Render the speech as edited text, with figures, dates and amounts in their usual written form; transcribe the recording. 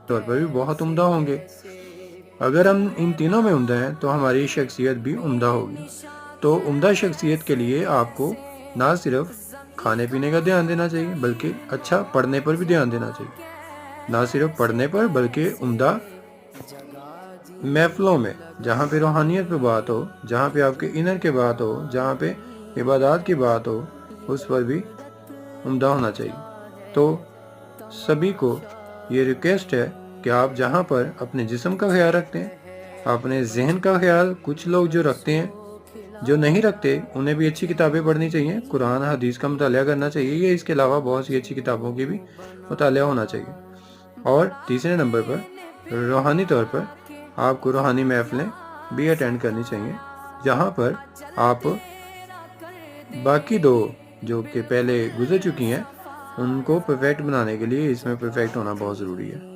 طور پر بھی بہت عمدہ ہوں گے۔ اگر ہم ان تینوں میں عمدہ ہیں تو ہماری شخصیت بھی عمدہ ہوگی۔ تو عمدہ شخصیت کے لیے آپ کو نہ صرف کھانے پینے کا دھیان دینا چاہیے بلکہ اچھا پڑھنے پر بھی دھیان دینا چاہیے۔ نہ صرف پڑھنے پر بلکہ عمدہ محفلوں میں جہاں پہ روحانیت پہ بات ہو، جہاں پہ آپ کے انر کی بات ہو، جہاں پہ عبادات کی بات ہو، اس پر بھی عمدہ ہونا چاہیے۔ تو سبھی کو یہ ریکویسٹ ہے کہ آپ جہاں پر اپنے جسم کا خیال رکھتے ہیں، اپنے ذہن کا خیال، کچھ لوگ جو رکھتے ہیں، جو نہیں رکھتے انہیں بھی اچھی کتابیں پڑھنی چاہیے، قرآن حدیث کا مطالعہ کرنا چاہیے، یا اس کے علاوہ بہت سی اچھی کتابوں کی بھی مطالعہ ہونا چاہیے۔ اور تیسرے نمبر پر روحانی طور پر آپ کو روحانی محفلیں بھی اٹینڈ کرنی چاہیے، جہاں پر آپ باقی دو جو کہ پہلے گزر چکی ہیں ان کو پرفیکٹ بنانے کے لیے اس میں پرفیکٹ ہونا بہت ضروری ہے۔